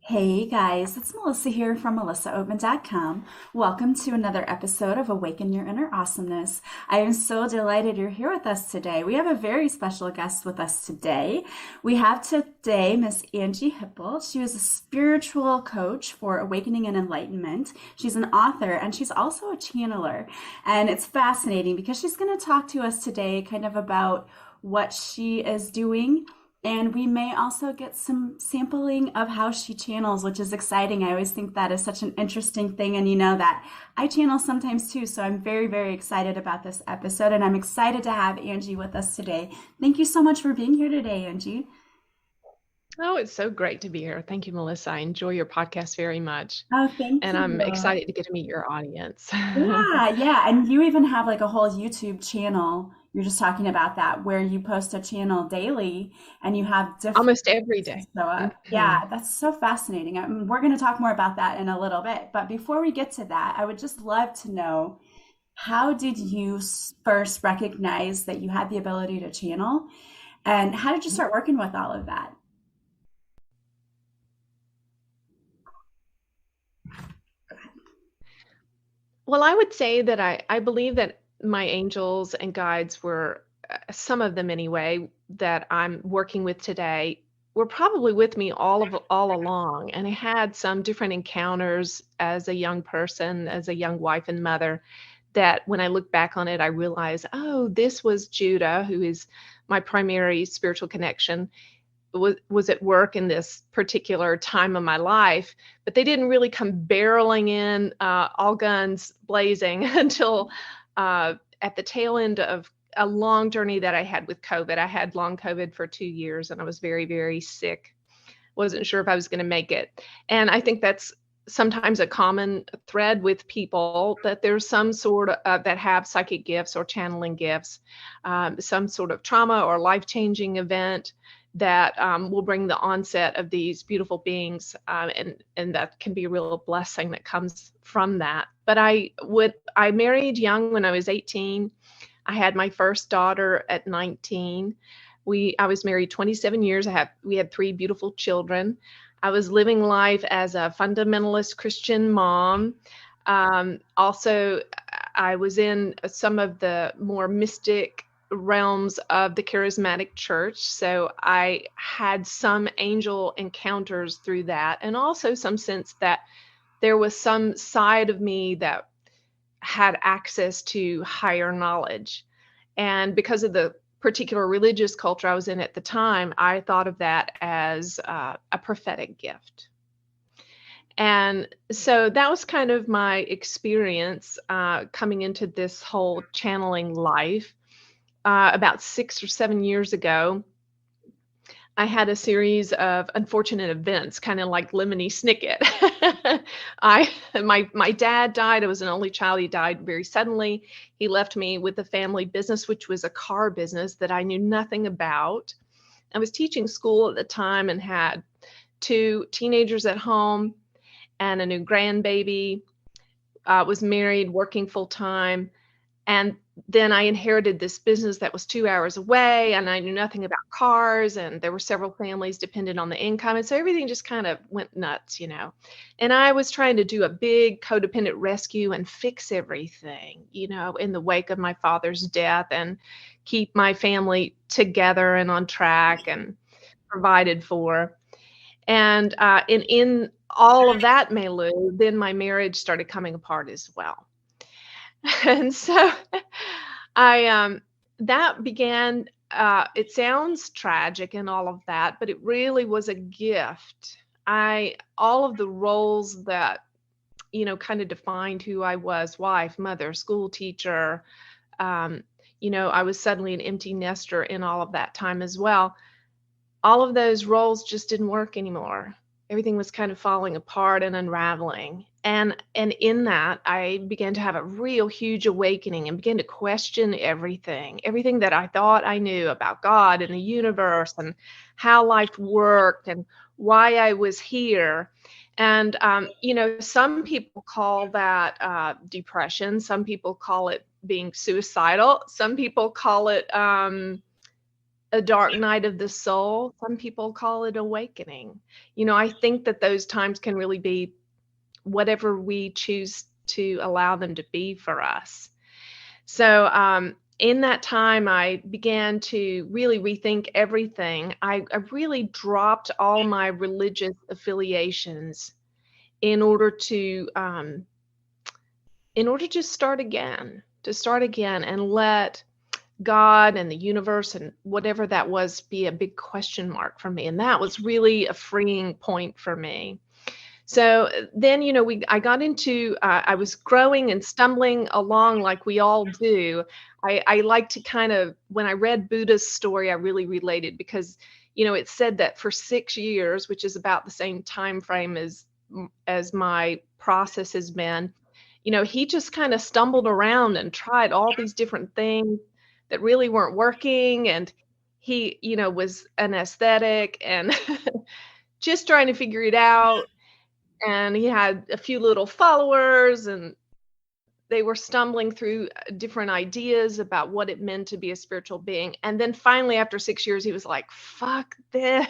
Hey guys, it's Melissa here from melissaopen.com. Welcome to another episode of Awaken Your Inner Awesomeness. I am so delighted you're here with us today. We have a very special guest with us today. We have today Miss Anjie Hipple. She is a spiritual coach for awakening and enlightenment. She's an author and she's also a channeler. And it's fascinating because she's going to talk to us today kind of about what she is doing, and we may also get some sampling of how she channels, which is exciting. I always think that is such an interesting thing. And you know that I channel sometimes too. So I'm very, very excited about this episode. And I'm excited to have Anjie with us today. Thank you so much for being here today, Anjie. Oh, it's so great to be here. Thank you, Melissa. I enjoy your podcast very much. Oh, thank And I'm you. excited to get to meet your audience. Yeah, yeah. And you even have like a whole YouTube channel. You're just talking about that where you post a channel daily and you have different Almost every that day. show up. Mhm. Yeah, that's so fascinating. We're going to talk more about that in a little bit. But before we get to that, I would just love to know, how did you first recognize that you had the ability to channel? And how did you start working with all of that? Well, I would say that I believe that my angels and guides were, some of them anyway, that I'm working with today, were probably with me all along. And I had some different encounters as a young person, as a young wife and mother, that when I look back on it, I realize, oh, this was Judah, who is my primary spiritual connection, was at work in this particular time of my life, but they didn't really come barreling in, all guns blazing until at the tail end of a long journey that I had with COVID. I had long COVID for 2 years and I was very, very sick. Wasn't sure if I was going to make it. And I think that's sometimes a common thread with people, that there's some sort of that have psychic gifts or channeling gifts, some sort of trauma or life changing event that will bring the onset of these beautiful beings, and that can be a real blessing that comes from that. But I married young when I was 18. I had my first daughter at 19. I was married 27 years. We had three beautiful children. I was living life as a fundamentalist Christian mom. Also, I was in some of the more mystic realms of the charismatic church. So I had some angel encounters through that, and also some sense that there was some side of me that had access to higher knowledge. And because of the particular religious culture I was in at the time, I thought of that as a prophetic gift. And so that was kind of my experience coming into this whole channeling life. About 6 or 7 years ago, I had a series of unfortunate events, kind of like Lemony Snicket. My dad died. I was an only child. He died very suddenly. He left me with the family business, which was a car business that I knew nothing about. I was teaching school at the time and had two teenagers at home and a new grandbaby. Was married, working full time. And then I inherited this business that was 2 hours away, and I knew nothing about cars, and there were several families dependent on the income, and so everything just kind of went nuts. And I was trying to do a big codependent rescue and fix everything, in the wake of my father's death, and keep my family together and on track and provided for. And in all of that milieu, then my marriage started coming apart as well. And so I that began, it sounds tragic and all of that, but it really was a gift. I All of the roles that, kind of defined who I was: wife, mother, school teacher. Um, I was suddenly an empty nester in all of that time as well. All of those roles just didn't work anymore. Everything was kind of falling apart and unraveling. And in that, I began to have a real huge awakening and began to question everything that I thought I knew about God and the universe and how life worked and why I was here. And some people call that depression. Some people call it being suicidal. Some people call it a dark night of the soul. Some people call it awakening. I think that those times can really be whatever we choose to allow them to be for us. So, in that time, I began to really rethink everything. I really dropped all my religious affiliations in order to just start again and let God and the universe and whatever that was be a big question mark for me. And that was really a freeing point for me. So then, I got into, I was growing and stumbling along like we all do. I like to kind of, when I read Buddha's story, I really related because, it said that for 6 years, which is about the same time frame as my process has been, he just kind of stumbled around and tried all these different things that really weren't working. And he, was an aesthetic and just trying to figure it out. And he had a few little followers, and they were stumbling through different ideas about what it meant to be a spiritual being. And then finally, after 6 years, he was like, fuck this.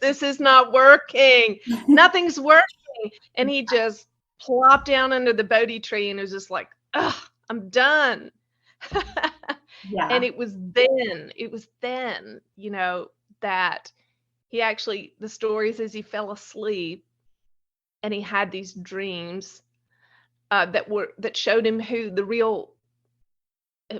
This is not working. Nothing's working. And he just plopped down under the Bodhi tree and was just like, ugh, I'm done. And Yeah. it was then, that he actually, the story says he fell asleep and he had these dreams that showed him who the real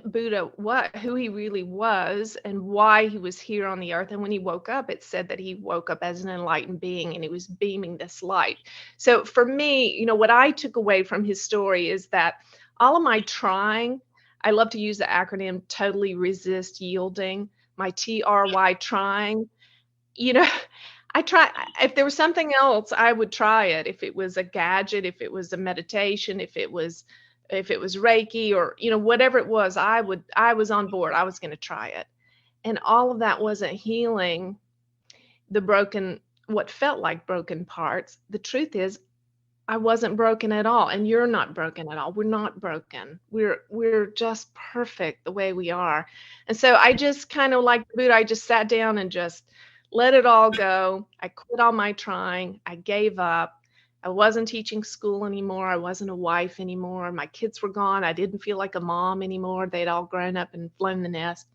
Buddha, who he really was, and why he was here on the earth. And when he woke up, it said that he woke up as an enlightened being, and he was beaming this light. So for me, what I took away from his story is that all of my trying, I love to use the acronym totally resist yielding, my TRY trying, you know, I try, if there was something else, I would try it. If it was a gadget, if it was a meditation, if it was Reiki or, whatever it was, I was on board. I was going to try it. And all of that wasn't healing what felt like broken parts. The truth is, I wasn't broken at all. And you're not broken at all. We're not broken. We're just perfect the way we are. And so I just kind of like Buddha, I just sat down and just let it all go. I quit all my trying. I gave up. I wasn't teaching school anymore. I wasn't a wife anymore. My kids were gone. I didn't feel like a mom anymore. They'd all grown up and flown the nest.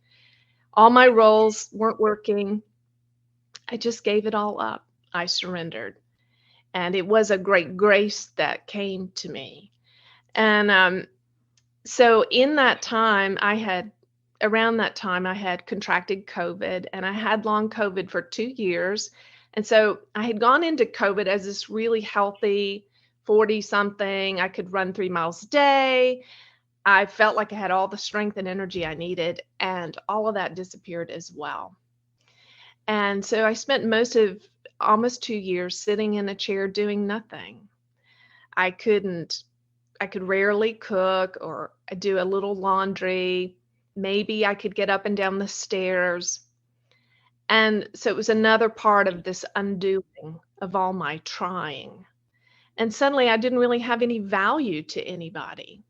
All my roles weren't working. I just gave it all up. I surrendered. And it was a great grace that came to me. And so in that time, around that time, I had contracted COVID, and I had long COVID for 2 years. And so I had gone into COVID as this really healthy 40-something. I could run 3 miles a day. I felt like I had all the strength and energy I needed, and all of that disappeared as well. And so I spent most of almost 2 years sitting in a chair doing nothing. I could rarely cook or do a little laundry. Maybe I could get up and down the stairs. And so it was another part of this undoing of all my trying. And suddenly I didn't really have any value to anybody.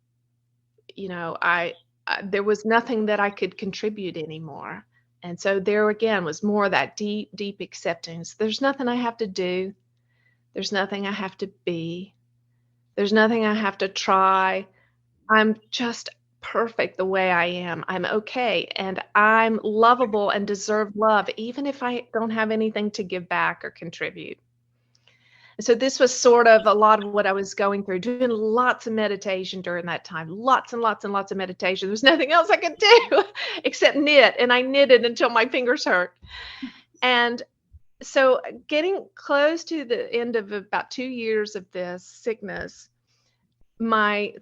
There was nothing that I could contribute anymore. And so there again was more of that deep, deep acceptance. There's nothing I have to do. There's nothing I have to be. There's nothing I have to try. I'm just perfect the way I am. I'm okay. And I'm lovable and deserve love, even if I don't have anything to give back or contribute. So this was sort of a lot of what I was going through, doing lots of meditation during that time, lots and lots and lots of meditation. There was nothing else I could do except knit. And I knitted until my fingers hurt. And so getting close to the end of about 2 years of this sickness, my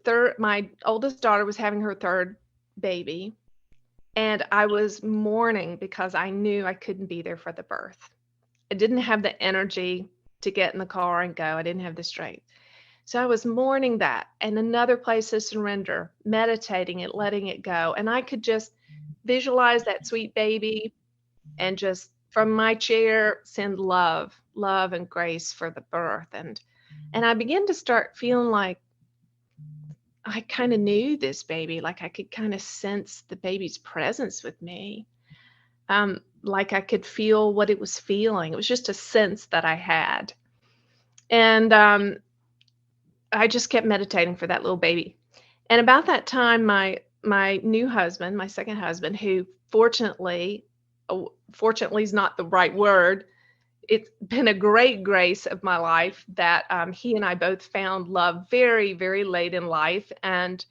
oldest daughter was having her third baby. And I was mourning because I knew I couldn't be there for the birth. I didn't have the energy to get in the car and go. I didn't have the strength. So I was mourning that, and another place to surrender, meditating it, letting it go. And I could just visualize that sweet baby and just from my chair send love and grace for the birth. And I began to start feeling like I kind of knew this baby, like I could kind of sense the baby's presence with me. like I could feel what it was feeling. It was just a sense that I had. And I just kept meditating for that little baby. And about that time, my new husband, my second husband, who fortunately, fortunately is not the right word. It's been a great grace of my life that he and I both found love very, very late in life, and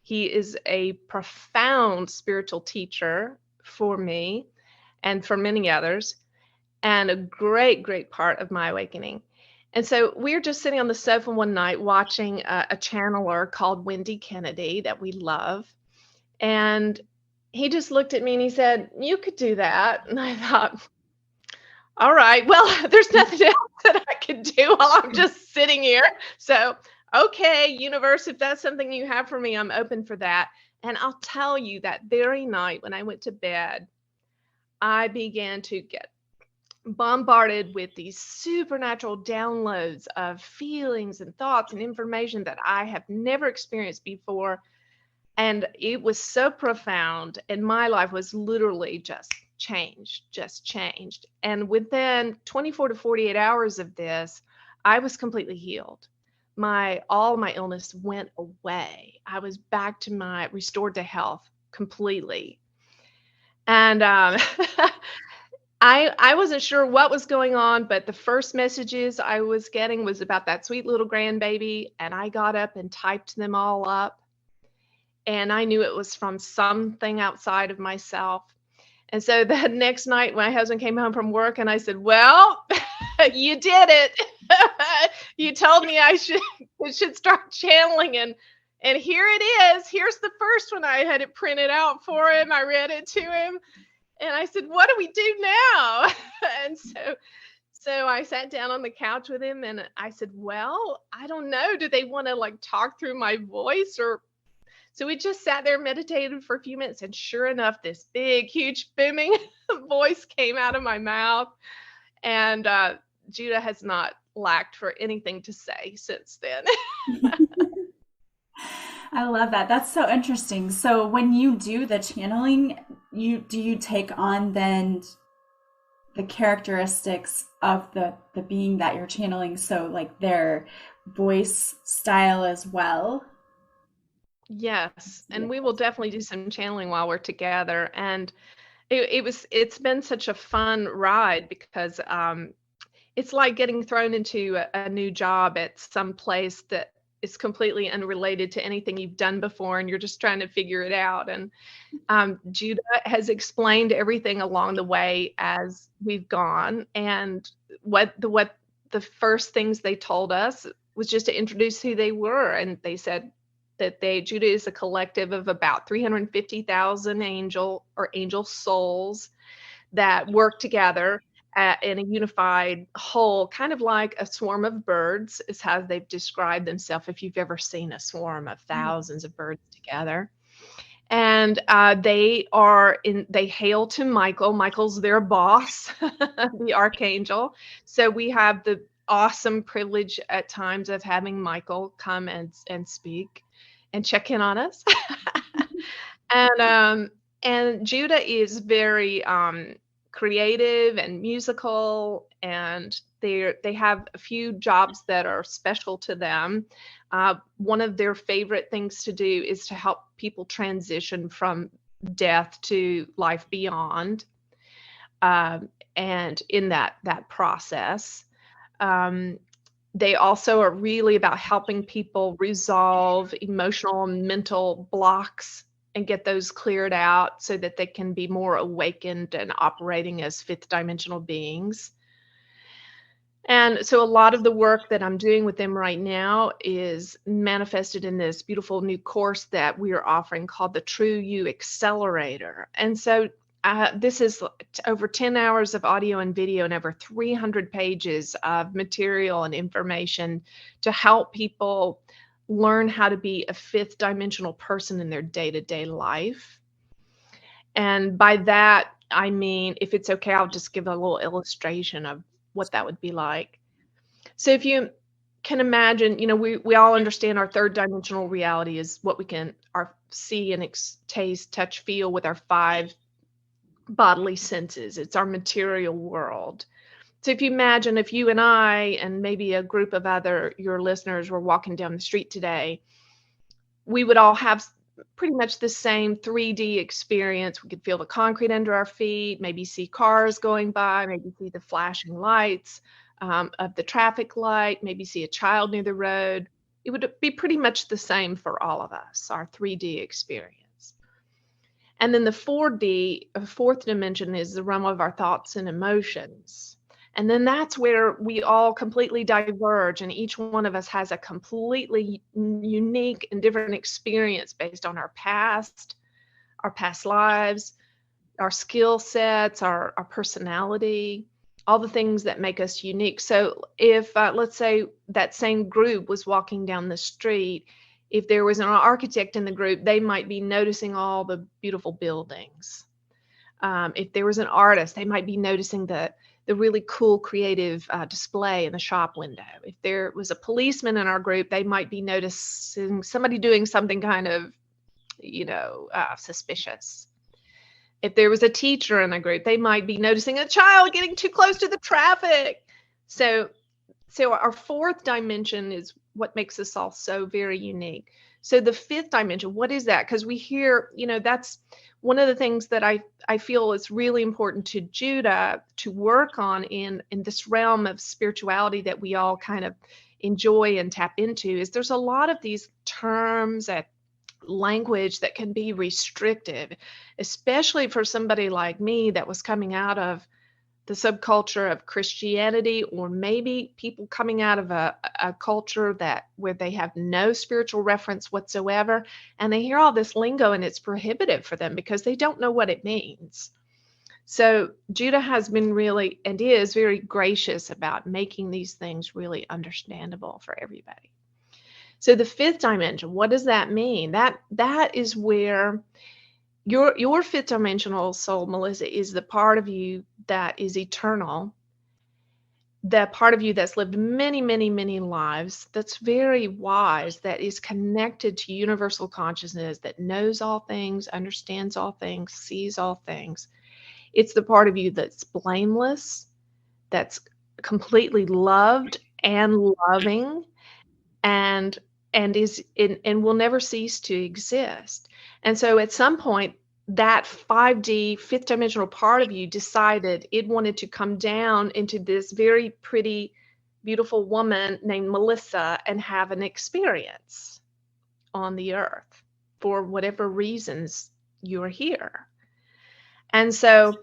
he is a profound spiritual teacher for me and for many others, and a great, great part of my awakening. And so we were just sitting on the sofa one night watching a channeler called Wendy Kennedy that we love. And he just looked at me and he said, "You could do that." And I thought, all right, well, there's nothing else that I could do while I'm just sitting here. So, okay, universe, if that's something you have for me, I'm open for that. And I'll tell you that very night when I went to bed, I began to get bombarded with these supernatural downloads of feelings and thoughts and information that I have never experienced before. And it was so profound. And my life was literally just changed. And within 24 to 48 hours of this, I was completely healed. All my illness went away. I was back to restored to health completely. And I wasn't sure what was going on, but the first messages I was getting was about that sweet little grandbaby, and I got up and typed them all up, and I knew it was from something outside of myself. And so the next night, my husband came home from work, and I said, "Well, you did it. You told me I should start channeling, and here it is. Here's the first one. I had it printed out for him. I read it to him." And I said, "What do we do now?" And so I sat down on the couch with him and I said, "Well, I don't know. Do they want to like talk through my voice or?" So we just sat there, meditated for a few minutes, and sure enough, this big, huge, booming voice came out of my mouth. And Judah has not lacked for anything to say since then. I love that. That's so interesting. So when you do the channeling, you take on then the characteristics of the being that you're channeling, so like their voice style as well. Yes, and we will definitely do some channeling while we're together. And it's been such a fun ride because it's like getting thrown into a new job at some place that is completely unrelated to anything you've done before, and you're just trying to figure it out. And Judah has explained everything along the way as we've gone. And what the first things they told us was just to introduce who they were, and they said that Judah is a collective of about 350,000 angel souls that work together in a unified whole, kind of like a swarm of birds is how they've described themselves, if you've ever seen a swarm of thousands of birds together. And they hail to Michael. Michael's their boss, the archangel. So we have the awesome privilege at times of having Michael come and speak and check in on us. And Judah is very creative and musical, and they have a few jobs that are special to them. One of their favorite things to do is to help people transition from death to life beyond. And in that process, they also are really about helping people resolve emotional and mental blocks and get those cleared out so that they can be more awakened and operating as fifth dimensional beings. And so a lot of the work that I'm doing with them right now is manifested in this beautiful new course that we are offering called the True You Accelerator. And so this is over 10 hours of audio and video and over 300 pages of material and information to help people learn how to be a fifth dimensional person in their day-to-day life. And by that, I mean, if it's okay, I'll just give a little illustration of what that would be like. So if you can imagine, we all understand our third dimensional reality is what we can see and taste, touch, feel with our five bodily senses. It's our material world. So if you imagine if you and I and maybe a group of your listeners were walking down the street today, we would all have pretty much the same 3D experience. We could feel the concrete under our feet, maybe see cars going by, maybe see the flashing lights of the traffic light, maybe see a child near the road. It would be pretty much the same for all of us, our 3D experience. And then the 4D, fourth dimension, is the realm of our thoughts and emotions. And then that's where we all completely diverge, and each one of us has a completely unique and different experience based on our past lives, our skill sets, our personality, all the things that make us unique. So if, let's say, that same group was walking down the street, if there was an architect in the group, they might be noticing all the beautiful buildings. If there was an artist, they might be noticing the really cool creative display in the shop window. If there was a policeman in our group, they might be noticing somebody doing something kind of, suspicious. If there was a teacher in a group, they might be noticing a child getting too close to the traffic. So our fourth dimension is what makes us all so very unique. So the fifth dimension, what is that? Because we hear, that's one of the things that I feel is really important to Judah to work on in this realm of spirituality that we all kind of enjoy and tap into, is there's a lot of these terms and language that can be restrictive, especially for somebody like me that was coming out of the subculture of Christianity, or maybe people coming out of a culture where they have no spiritual reference whatsoever, and they hear all this lingo and it's prohibitive for them because they don't know what it means. So Judah has been really, and is very gracious about making these things really understandable for everybody. So the fifth dimension, what does that mean? That is where your fifth dimensional soul, Melissa, is the part of you that is eternal, that part of you that's lived many, many, many lives, that's very wise, that is connected to universal consciousness, that knows all things, understands all things, sees all things. It's the part of you that's blameless, that's completely loved and loving, and will never cease to exist. And so at some point, that 5D, fifth dimensional part of you decided it wanted to come down into this very pretty, beautiful woman named Melissa and have an experience on the earth for whatever reasons you're here. And so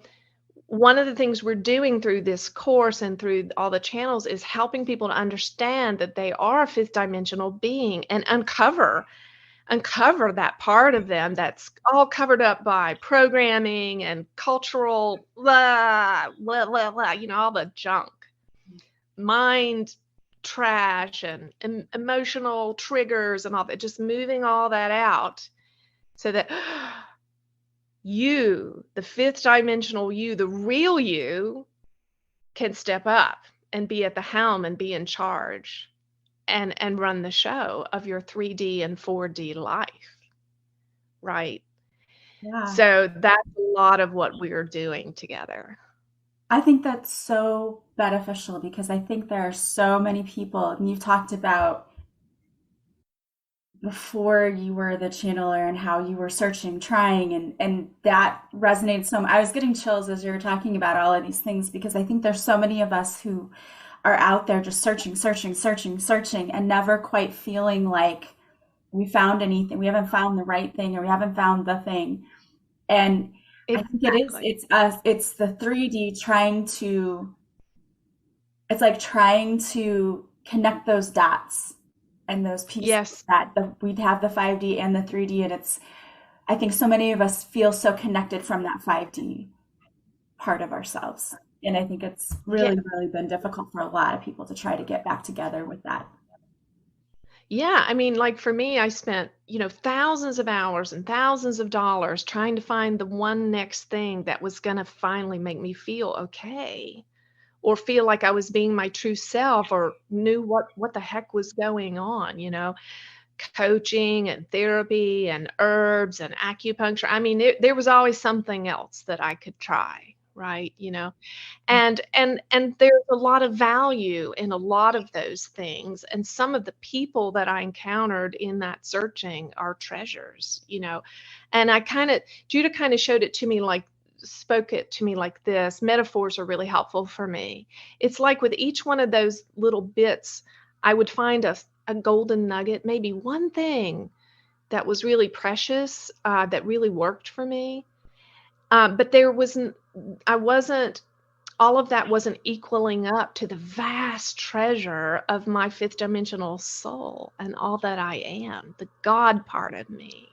one of the things we're doing through this course and through all the channels is helping people to understand that they are a fifth dimensional being and uncover that part of them that's all covered up by programming and cultural blah, blah, blah, blah, all the junk, mind trash and emotional triggers and all that, just moving all that out so that you, the fifth dimensional you, the real you, can step up and be at the helm and be in charge and run the show of your 3D and 4D life, right? Yeah. So that's a lot of what we're doing together. I think that's so beneficial because I think there are so many people, and you've talked about before you were the channeler and how you were searching, trying, and that resonates so much. I was getting chills as you were talking about all of these things because I think there's so many of us who are out there just searching, and never quite feeling like we found anything. We haven't found the right thing, or we haven't found the thing. And Exactly. I think it's us, it's the 3D it's like trying to connect those dots and those pieces, yes, that we'd have the 5D and the 3D. And I think so many of us feel so connected from that 5D part of ourselves. And I think it's really, really been difficult for a lot of people to try to get back together with that. Yeah, I mean, like for me, I spent, thousands of hours and thousands of dollars trying to find the one next thing that was going to finally make me feel okay, or feel like I was being my true self, or knew what the heck was going on, coaching and therapy and herbs and acupuncture. I mean, there was always something else that I could try, right? And there's a lot of value in a lot of those things. And some of the people that I encountered in that searching are treasures. And Judah kind of showed it to me spoke it to me like this. Metaphors are really helpful for me. It's like with each one of those little bits, I would find a golden nugget, maybe one thing that was really precious, that really worked for me. But all of that wasn't equaling up to the vast treasure of my fifth dimensional soul and all that I am, the God part of me.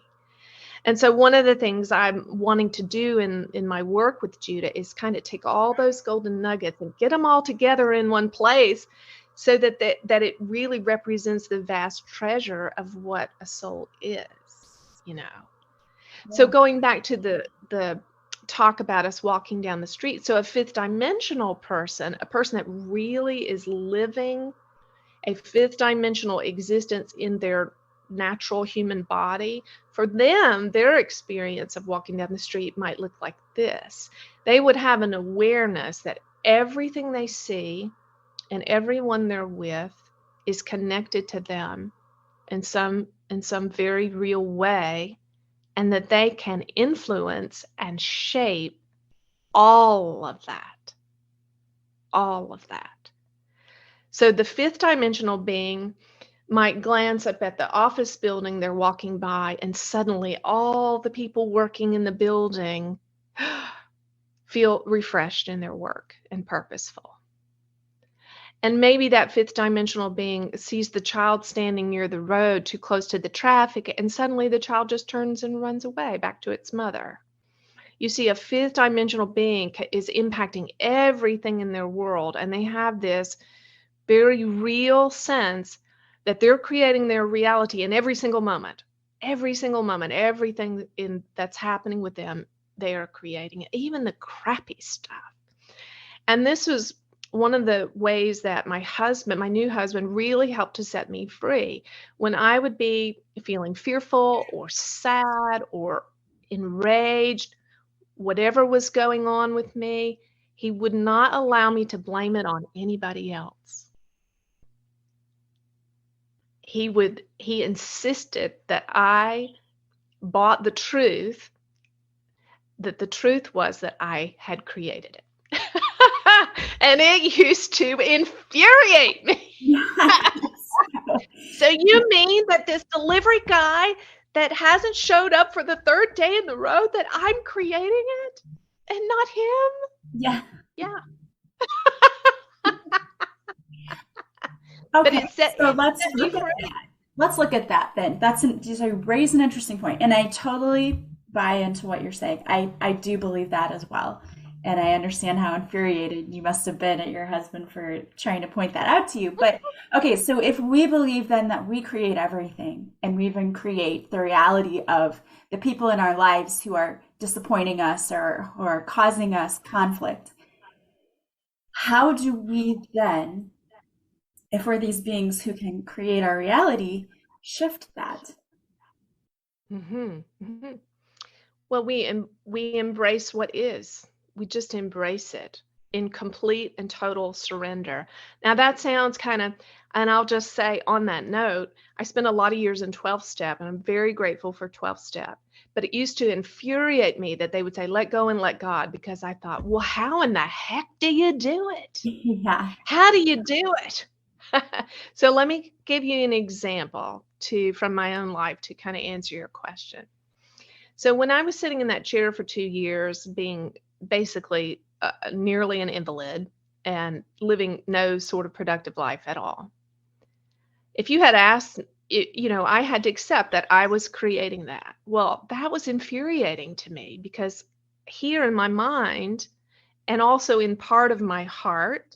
And so one of the things I'm wanting to do in my work with Judah is kind of take all those golden nuggets and get them all together in one place so that it really represents the vast treasure of what a soul is. So going back to the talk about us walking down the street. So a fifth dimensional person, a person that really is living a fifth dimensional existence in their natural human body, for them, their experience of walking down the street might look like this. They would have an awareness that everything they see and everyone they're with is connected to them in some very real way, and that they can influence and shape all of that. All of that. So the fifth dimensional being might glance up at the office building they're walking by, and suddenly all the people working in the building feel refreshed in their work and purposeful. And maybe that fifth dimensional being sees the child standing near the road too close to the traffic, and suddenly the child just turns and runs away back to its mother. You see, a fifth dimensional being is impacting everything in their world, and they have this very real sense that they're creating their reality in every single moment, everything that's happening with them, they are creating it, even the crappy stuff. And this was one of the ways that my new husband, really helped to set me free. When I would be feeling fearful or sad or enraged, whatever was going on with me, he would not allow me to blame it on anybody else. He insisted that I bought the truth, that the truth was that I had created it. And it used to infuriate me. Yes. So you mean that this delivery guy that hasn't showed up for the third day in the row, that I'm creating it and not him? Yeah. Yeah. Okay, so let's look at that then. You raise an interesting point, and I totally buy into what you're saying. I do believe that as well, and I understand how infuriated you must have been at your husband for trying to point that out to you. But okay, so if we believe then that we create everything, and we even create the reality of the people in our lives who are disappointing us or are causing us conflict, how do we then, if we're these beings who can create our reality, shift that? Mm-hmm. Mm-hmm. Well, we embrace what is. We just embrace it in complete and total surrender. Now that sounds and I'll just say on that note, I spent a lot of years in 12-step, and I'm very grateful for 12-step. But it used to infuriate me that they would say, let go and let God, because I thought, well, how in the heck do you do it? Yeah. How do you do it? So let me give you an example from my own life to kind of answer your question. So when I was sitting in that chair for 2 years, being basically nearly an invalid and living no sort of productive life at all, if you had asked, I had to accept that I was creating that. Well, that was infuriating to me, because here in my mind and also in part of my heart,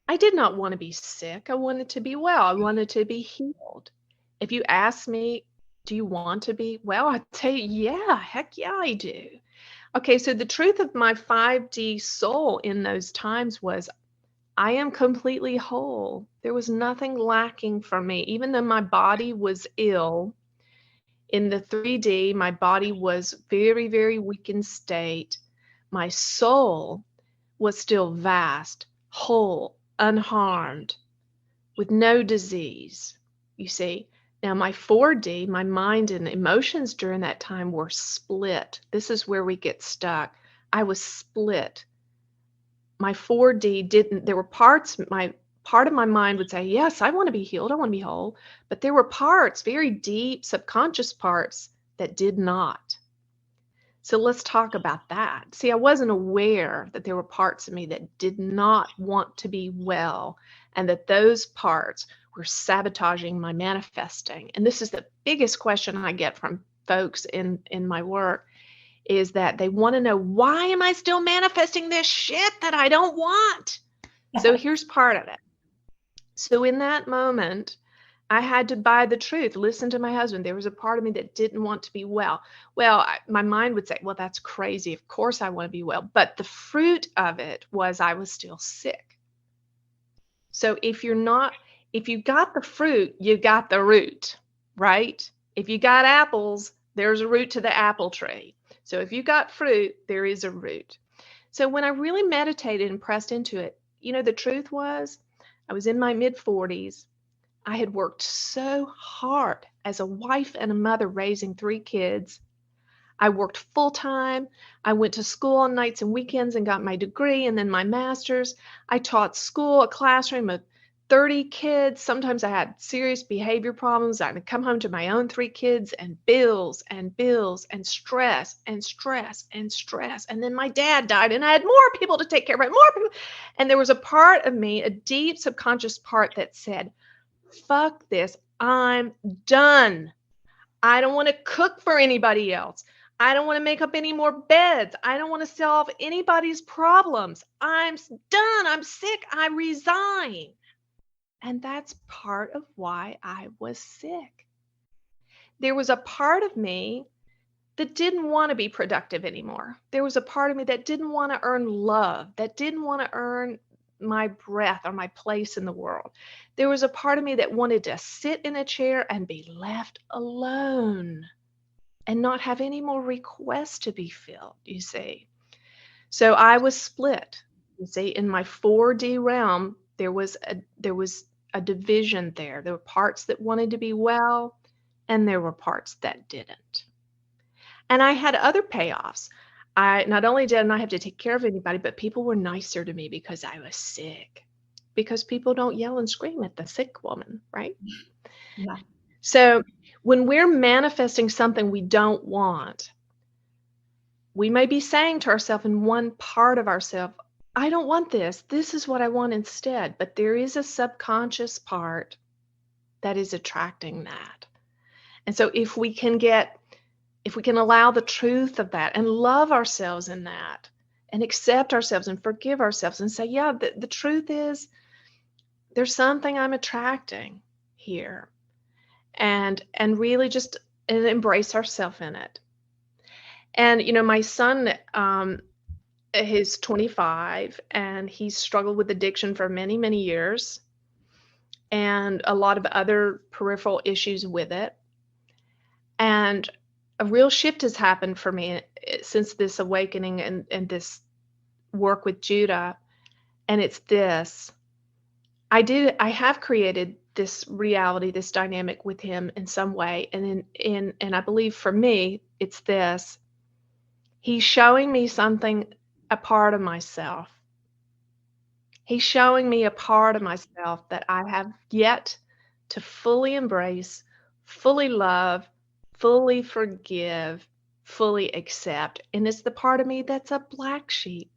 I did not want to be sick. I wanted to be well. I wanted to be healed. If you ask me, do you want to be well? I'd say, yeah, heck yeah, I do. Okay, so the truth of my 5D soul in those times was, I am completely whole. There was nothing lacking from me. Even though my body was ill, in the 3D, my body was very, very weakened state. My soul was still vast, whole, unharmed, with no disease, you see. Now, my 4D, my mind and emotions during that time were split. This is where we get stuck. I was split. My 4D didn't, there were parts, part of my mind would say, yes, I want to be healed, I want to be whole. But there were parts, very deep, subconscious parts that did not. So let's talk about that. See, I wasn't aware that there were parts of me that did not want to be well, and that those parts were sabotaging my manifesting. And this is the biggest question I get from folks in my work, is that they want to know, why am I still manifesting this shit that I don't want? So here's part of it. So in that moment, I had to buy the truth, listen to my husband. There was a part of me that didn't want to be well. Well, my mind would say, well, that's crazy. Of course I want to be well. But the fruit of it was I was still sick. So if you got the fruit, you got the root, right? If you got apples, there's a root to the apple tree. So if you got fruit, there is a root. So when I really meditated and pressed into it, the truth was, I was in my mid-40s. I had worked so hard as a wife and a mother raising 3 kids. I worked full time. I went to school on nights and weekends and got my degree and then my master's. I taught school, a classroom of 30 kids. Sometimes I had serious behavior problems. I would come home to my own 3 kids and bills and stress and stress and stress. And then my dad died and I had more people to take care of, more people. And there was a part of me, a deep subconscious part that said, fuck this, I'm done. I don't want to cook for anybody else. I don't want to make up any more beds. I don't want to solve anybody's problems. I'm done. I'm sick. I resign. And that's part of why I was sick. There was a part of me that didn't want to be productive anymore. There was a part of me that didn't want to earn love, that didn't want to earn my breath or my place in the world. There was a part of me that wanted to sit in a chair and be left alone and not have any more requests to be filled, you see. So I was split. You see, in my 4D realm, there was a division there. There were parts that wanted to be well, and there were parts that didn't. And I had other payoffs. Not only did I not have to take care of anybody, but people were nicer to me because I was sick. Because people don't yell and scream at the sick woman, right? Yeah. So when we're manifesting something we don't want, we may be saying to ourselves in one part of ourselves, I don't want this. This is what I want instead. But there is a subconscious part that is attracting that. And so if we can allow the truth of that and love ourselves in that and accept ourselves and forgive ourselves and say, yeah, the truth is there's something I'm attracting here, and really just embrace ourselves in it. And, my son, he's 25 and he's struggled with addiction for many, many years and a lot of other peripheral issues with it. And a real shift has happened for me since this awakening and this work with Judah. And it's this. I have created this reality, this dynamic with him in some way. And I believe for me, it's this. He's showing me something, a part of myself. He's showing me a part of myself that I have yet to fully embrace, fully love, fully forgive, fully accept. And it's the part of me that's a black sheep.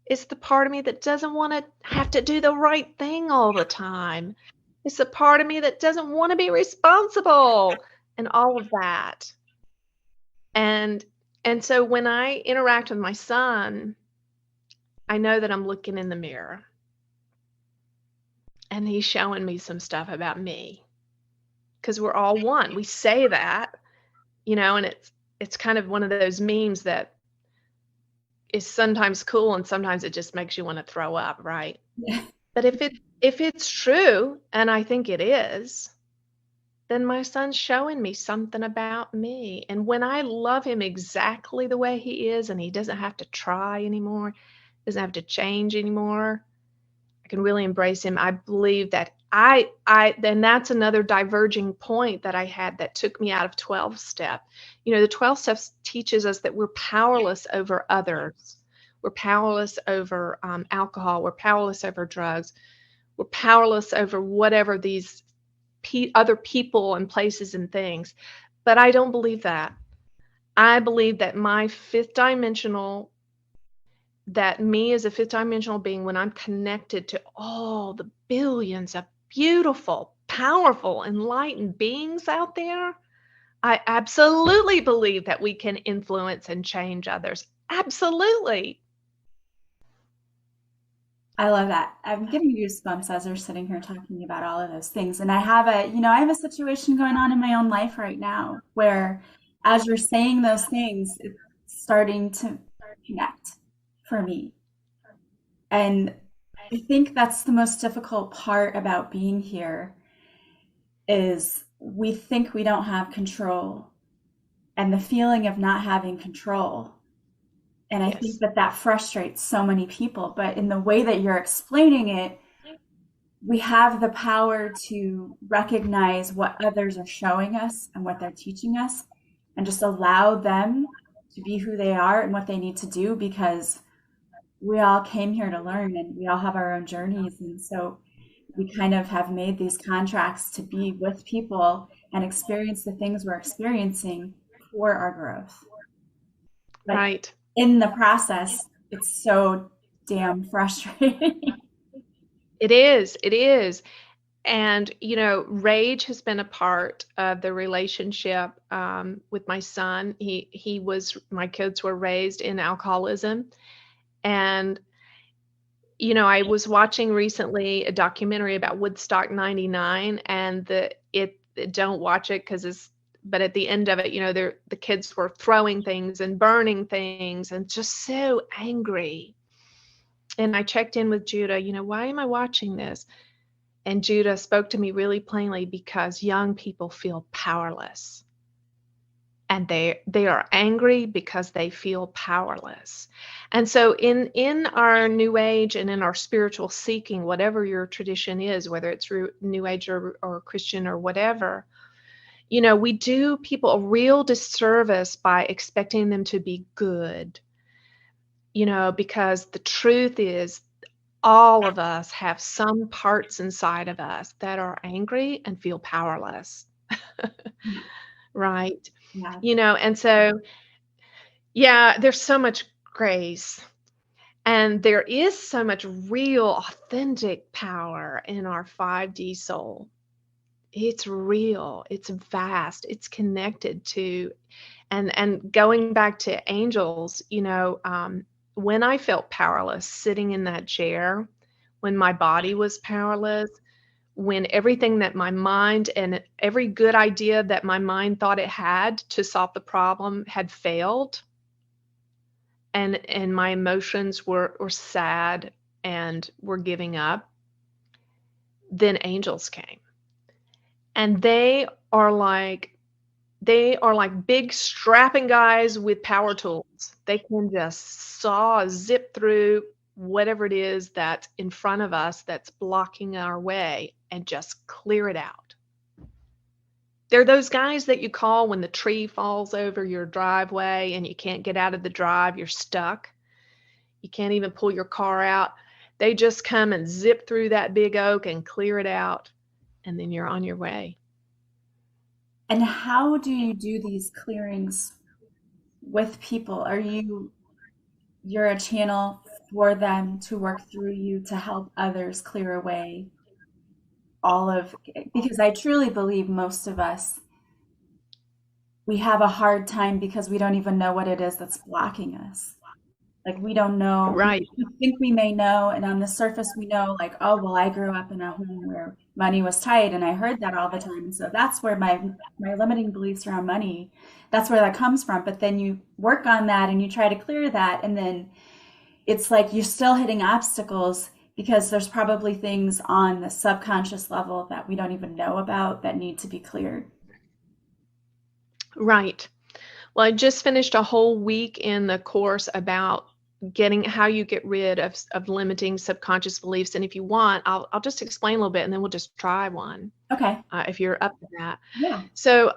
It's the part of me that doesn't want to have to do the right thing all the time. It's the part of me that doesn't want to be responsible and all of that. And so when I interact with my son, I know that I'm looking in the mirror. And he's showing me some stuff about me. Because we're all one. We say that, and it's kind of one of those memes that is sometimes cool and sometimes it just makes you want to throw up, right? Yeah. But if it's true, and I think it is, then my son's showing me something about me. And when I love him exactly the way he is and he doesn't have to try anymore, doesn't have to change anymore, I can really embrace him. I believe that I then that's another diverging point that I had that took me out of 12 step. You know, the 12 steps teaches us that we're powerless over others. We're powerless over alcohol. We're powerless over drugs. We're powerless over whatever these other people and places and things. But I don't believe that. I believe that my fifth dimensional, that me as a fifth dimensional being, when I'm connected to all the billions of beautiful, powerful, enlightened beings out there, I absolutely believe that we can influence and change others. Absolutely. I love that. I'm getting goosebumps as we're sitting here talking about all of those things. And I have a situation going on in my own life right now where as you're saying those things, it's starting to connect for me. And I think that's the most difficult part about being here is we think we don't have control and the feeling of not having control. And I think Yes. that that frustrates so many people. But in the way that you're explaining it, we have the power to recognize what others are showing us and what they're teaching us and just allow them to be who they are and what they need to do because we all came here to learn and we all have our own journeys. And so we kind of have made these contracts to be with people and experience the things we're experiencing for our growth. But Right. in the process, it's so damn frustrating. It is. It is. And, you know, rage has been a part of the relationship with my son. My kids were raised in alcoholism. And, you know, I was watching recently a documentary about Woodstock 99 and don't watch it because but at the end of it, you know, the kids were throwing things and burning things and just so angry. And I checked in with Judah, you know, why am I watching this? And Judah spoke to me really plainly because young people feel powerless and they are angry because they feel powerless. And so in our new age and in our spiritual seeking, whatever your tradition is, whether it's new age or Christian or whatever, you know, we do people a real disservice by expecting them to be good, you know, because the truth is all of us have some parts inside of us that are angry and feel powerless, right? Yeah. You know, and so, yeah, there's so much grace and there is so much real, authentic power in our 5D soul. It's real, it's vast, it's connected to, and going back to angels, you know, when I felt powerless sitting in that chair, when my body was powerless, when everything that my mind and every good idea that my mind thought it had to solve the problem had failed, and my emotions were sad and were giving up, then angels came. And they are like big strapping guys with power tools. They can just zip through whatever it is that's in front of us that's blocking our way and just clear it out. They're those guys that you call when the tree falls over your driveway and you can't get out of the drive, you're stuck. You can't even pull your car out. They just come and zip through that big oak and clear it out, and then you're on your way. And how do you do these clearings with people? You're a channel for them to work through you to help others clear away all of, because I truly believe most of us, we have a hard time because we don't even know what it is that's blocking us. Like we don't know, Right. we think we may know, and on the surface we know, like, oh, well, I grew up in a home where money was tight, and I heard that all the time. And so that's where my limiting beliefs around money, that's where that comes from. But then you work on that and you try to clear that, and then it's like you're still hitting obstacles because there's probably things on the subconscious level that we don't even know about that need to be cleared. Right. Well, I just finished a whole week in the course about getting how you get rid of limiting subconscious beliefs. And if you want, I'll just explain a little bit and then we'll just try one Okay. if you're up to that. Yeah. So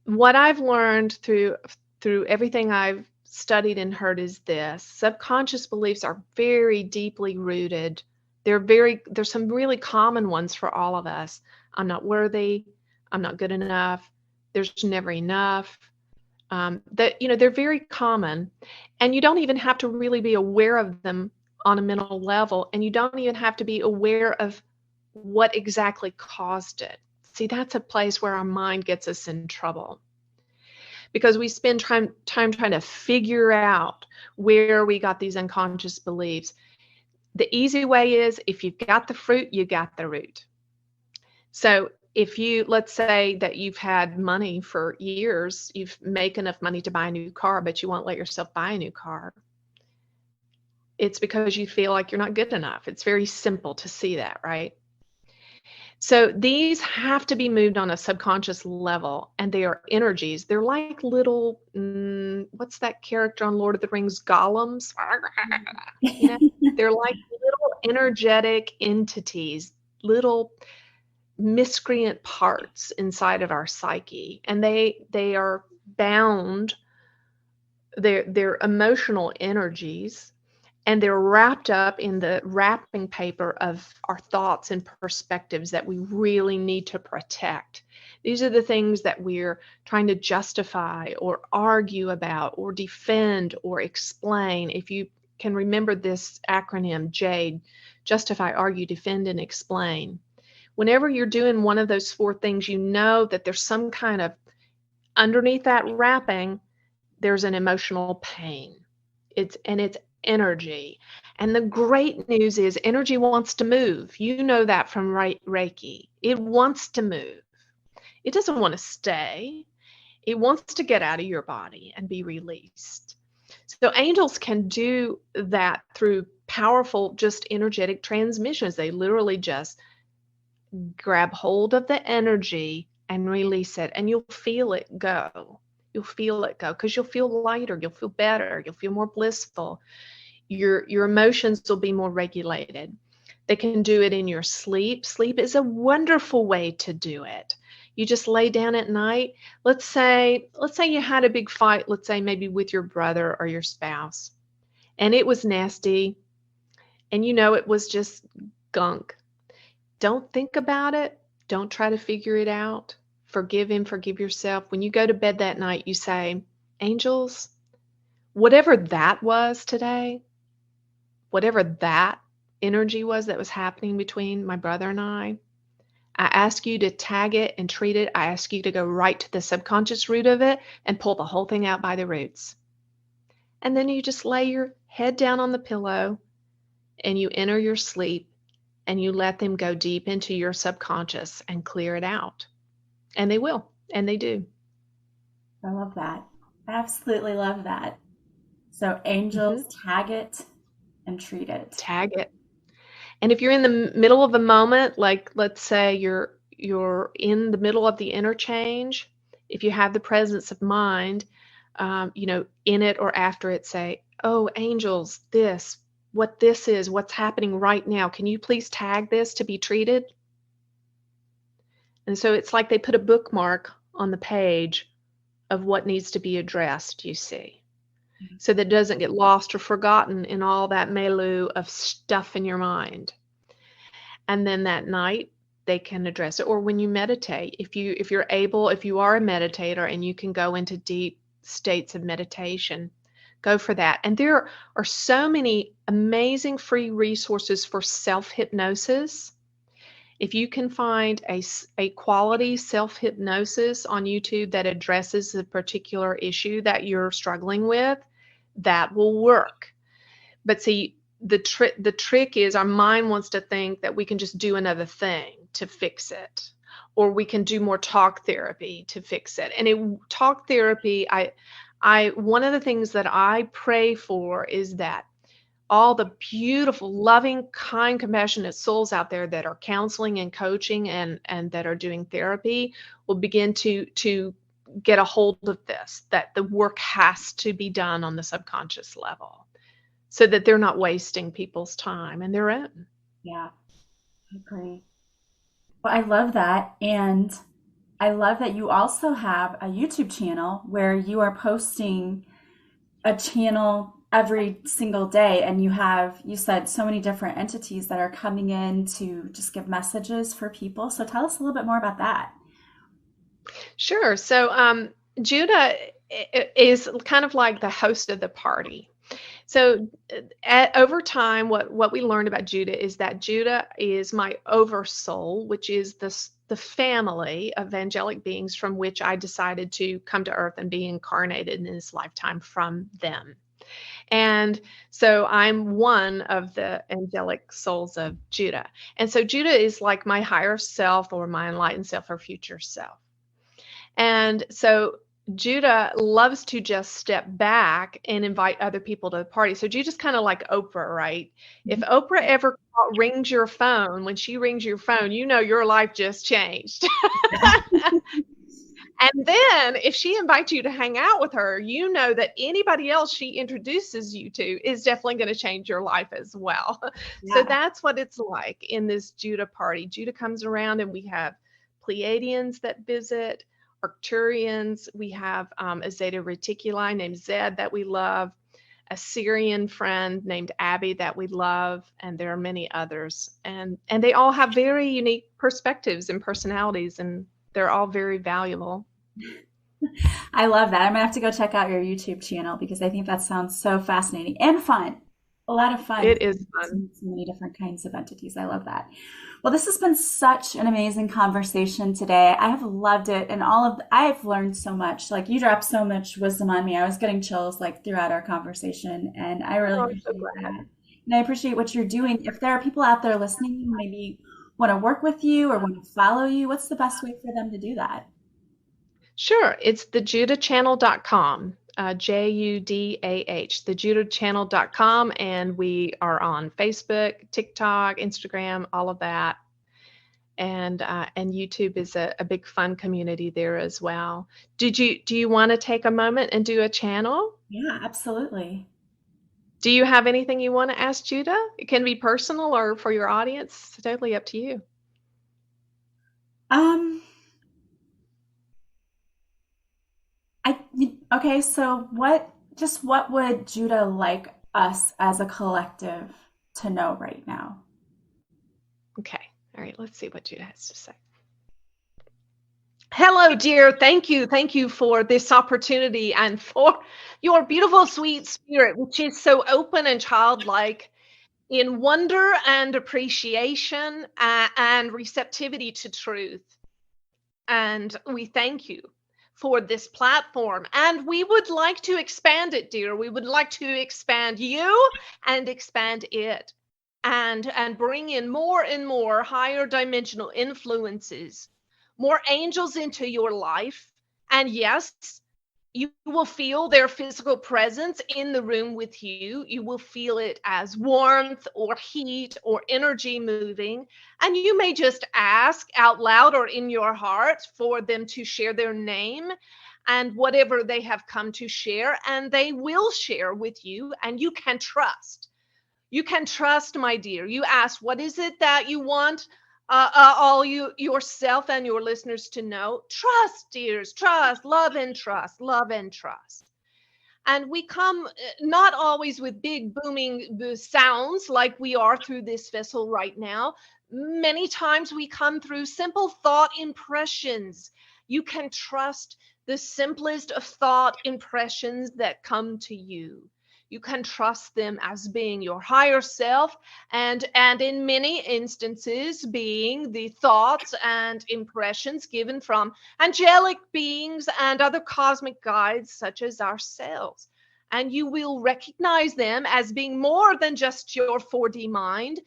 what I've learned through everything I've studied and heard is this: subconscious beliefs are very deeply rooted. There's some really common ones for all of us. I'm not worthy. I'm not good enough. There's never enough. They're very common, and you don't even have to really be aware of them on a mental level, and you don't even have to be aware of what exactly caused it. See, that's a place where our mind gets us in trouble, because we spend time trying to figure out where we got these unconscious beliefs. The easy way is, if you've got the fruit, you got the root. So if let's say that you've had money for years, you've made enough money to buy a new car, but you won't let yourself buy a new car. It's because you feel like you're not good enough. It's very simple to see that, right? So these have to be moved on a subconscious level, and they are energies. They're like little, what's that character on Lord of the Rings, golems? They're like little energetic entities, little miscreant parts inside of our psyche, and they are bound. They're emotional energies, and they're wrapped up in the wrapping paper of our thoughts and perspectives that we really need to protect. These are the things that we're trying to justify or argue about or defend or explain. If you can remember this acronym, JADE: justify, argue, defend, and explain. Whenever you're doing one of those four things, you know that there's some kind of, underneath that wrapping, there's an emotional pain. It's energy. And the great news is energy wants to move. You know that from Reiki. It wants to move. It doesn't want to stay. It wants to get out of your body and be released. So angels can do that through powerful, just energetic transmissions. They literally just grab hold of the energy and release it, and you'll feel it go. You'll feel it go, because you'll feel lighter, you'll feel better, you'll feel more blissful. Your emotions will be more regulated. They can do it in your sleep. Sleep is a wonderful way to do it. You just lay down at night. Let's say you had a big fight, let's say maybe with your brother or your spouse, and it was nasty, and it was just gunk. Don't think about it. Don't try to figure it out. Forgive him, forgive yourself. When you go to bed that night, you say, angels, whatever that was today, whatever that energy was that was happening between my brother and I ask you to tag it and treat it. I ask you to go right to the subconscious root of it and pull the whole thing out by the roots. And then you just lay your head down on the pillow and you enter your sleep, and you let them go deep into your subconscious and clear it out. And they will, and they do. I love that. I absolutely love that. So angels tag it and treat it. Tag it. And if you're in the middle of a moment, like let's say you're in the middle of the interchange, if you have the presence of mind, in it or after it, say, oh, angels, what this is, what's happening right now. Can you please tag this to be treated? And so it's like they put a bookmark on the page of what needs to be addressed, you see, so that it doesn't get lost or forgotten in all that milieu of stuff in your mind. And then that night they can address it. Or when you meditate, if you are a meditator and you can go into deep states of meditation, go for that. And there are so many amazing free resources for self-hypnosis. If you can find a quality self-hypnosis on YouTube that addresses the particular issue that you're struggling with, that will work. But see, the trick is our mind wants to think that we can just do another thing to fix it, or we can do more talk therapy to fix it. And talk therapy, one of the things that I pray for is that all the beautiful, loving, kind, compassionate souls out there that are counseling and coaching and that are doing therapy will begin to get a hold of this, that the work has to be done on the subconscious level so that they're not wasting people's time and their own. Yeah, I agree. Well, I love that. And I love that you also have a YouTube channel where you are posting a channel every single day. And you said so many different entities that are coming in to just give messages for people. So tell us a little bit more about that. Sure. So Judah is kind of like the host of the party. So over time, what we learned about Judah is that Judah is my oversoul, which is the family of angelic beings from which I decided to come to earth and be incarnated in this lifetime from them. And so I'm one of the angelic souls of Judah. And so Judah is like my higher self or my enlightened self or future self. And so Judah loves to just step back and invite other people to the party. So Judah's kind of like Oprah, right? If Oprah ever rings your phone, when she rings your phone, you know your life just changed. And then if she invites you to hang out with her, you know that anybody else she introduces you to is definitely going to change your life as well. Yeah. So that's what it's like in this Judah party. Judah comes around and we have Pleiadians that visit, Arcturians. We have a Zeta Reticuli named Zed that we love, a Syrian friend named Abby that we love, and there are many others. And they all have very unique perspectives and personalities, and they're all very valuable. I love that. I'm gonna have to go check out your YouTube channel because I think that sounds so fascinating and fun. A lot of fun. It is fun. So many different kinds of entities. I love that. Well, this has been such an amazing conversation today. I have loved it, and I've learned so much. Like, you dropped so much wisdom on me. I was getting chills like throughout our conversation, and I really appreciate that. And I appreciate what you're doing. If there are people out there listening who maybe want to work with you or want to follow you, what's the best way for them to do that? Sure. It's thejudahchannel.com, Judah, thejudahchannel.com. And we are on Facebook, TikTok, Instagram, all of that. And YouTube is a big fun community there as well. Do you want to take a moment and do a channel? Yeah, absolutely. Do you have anything you want to ask Judah? It can be personal or for your audience. It's totally up to you. Okay, so what would Judah like us as a collective to know right now? Okay. All right. Let's see what Judah has to say. Hello, dear. Thank you. Thank you for this opportunity and for your beautiful, sweet spirit, which is so open and childlike in wonder and appreciation and receptivity to truth. And we thank you for this platform. And we would like to expand it, dear. We would like to expand you and expand it and bring in more and more higher dimensional influences, more angels into your life. And yes, you will feel their physical presence in the room with you. You will feel it as warmth or heat or energy moving. And you may just ask out loud or in your heart for them to share their name and whatever they have come to share. And they will share with you, and you can trust. You can trust, my dear. You ask, what is it that you want yourself and your listeners to know? Trust, dears, trust, love and trust, love and trust. And we come not always with big booming sounds like we are through this vessel right now. Many times we come through simple thought impressions. You can trust the simplest of thought impressions that come to you. You can trust them as being your higher self, and in many instances being the thoughts and impressions given from angelic beings and other cosmic guides such as ourselves. And you will recognize them as being more than just your 4D mind,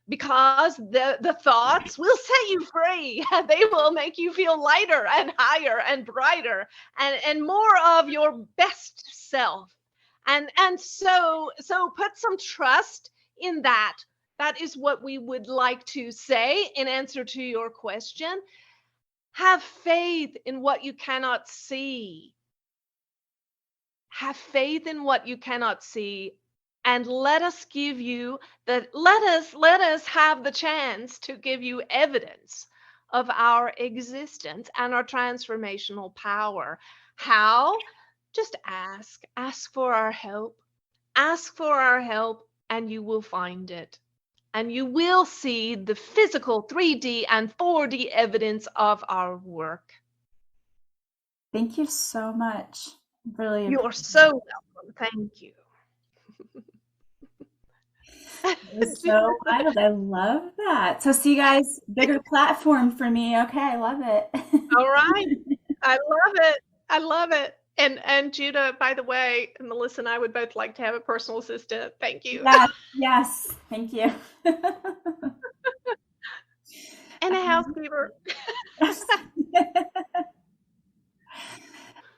because the thoughts will set you free. They will make you feel lighter and higher and brighter and more of your best self. And so put some trust in that. That is what we would like to say in answer to your question. Have faith in what you cannot see. Have faith in what you cannot see, and let us give you that. Let us have the chance to give you evidence of our existence and our transformational power. How? Just ask for our help. Ask for our help, and you will find it. And you will see the physical 3D and 4D evidence of our work. Thank you so much. Really. You're so welcome. Thank you. It's so wild. I love that. So see, guys, bigger platform for me. Okay, I love it. All right. I love it. I love it. And Judah, by the way, and Melissa and I would both like to have a personal assistant. Thank you. Yes, yes. Thank you. And a housekeeper. Yes.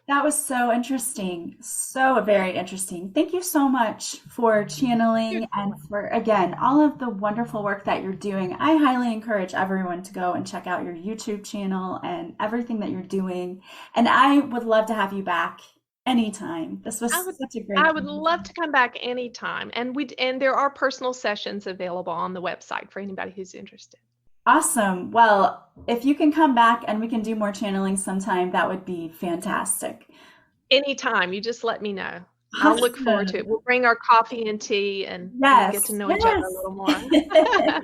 That was so interesting. So very interesting. Thank you so much for channeling and for, again, all of the wonderful work that you're doing. I highly encourage everyone to go and check out your YouTube channel and everything that you're doing. And I would love to have you back anytime. This was such a great I would love to come back anytime. And there are personal sessions available on the website for anybody who's interested. Awesome. Well, if you can come back and we can do more channeling sometime, that would be fantastic. Anytime. You just let me know. I'll look forward to it. We'll bring our coffee and tea and we'll get to know each other a little more.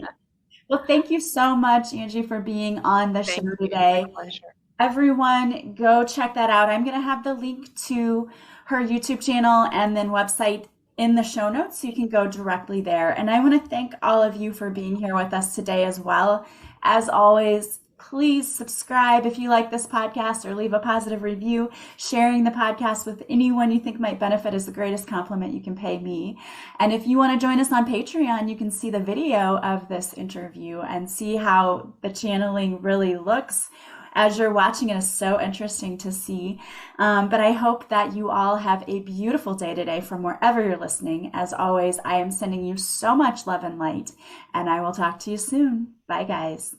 Well, thank you so much, Angie, for being on the show today. My pleasure. Everyone, go check that out. I'm going to have the link to her YouTube channel and then website in the show notes, so you can go directly there. And I want to thank all of you for being here with us today as well. As always, please subscribe if you like this podcast or leave a positive review. Sharing the podcast with anyone you think might benefit is the greatest compliment you can pay me. And if you want to join us on Patreon, you can see the video of this interview and see how the channeling really looks as you're watching. It is so interesting to see. But I hope that you all have a beautiful day today from wherever you're listening. As always, I am sending you so much love and light, and I will talk to you soon. Bye, guys.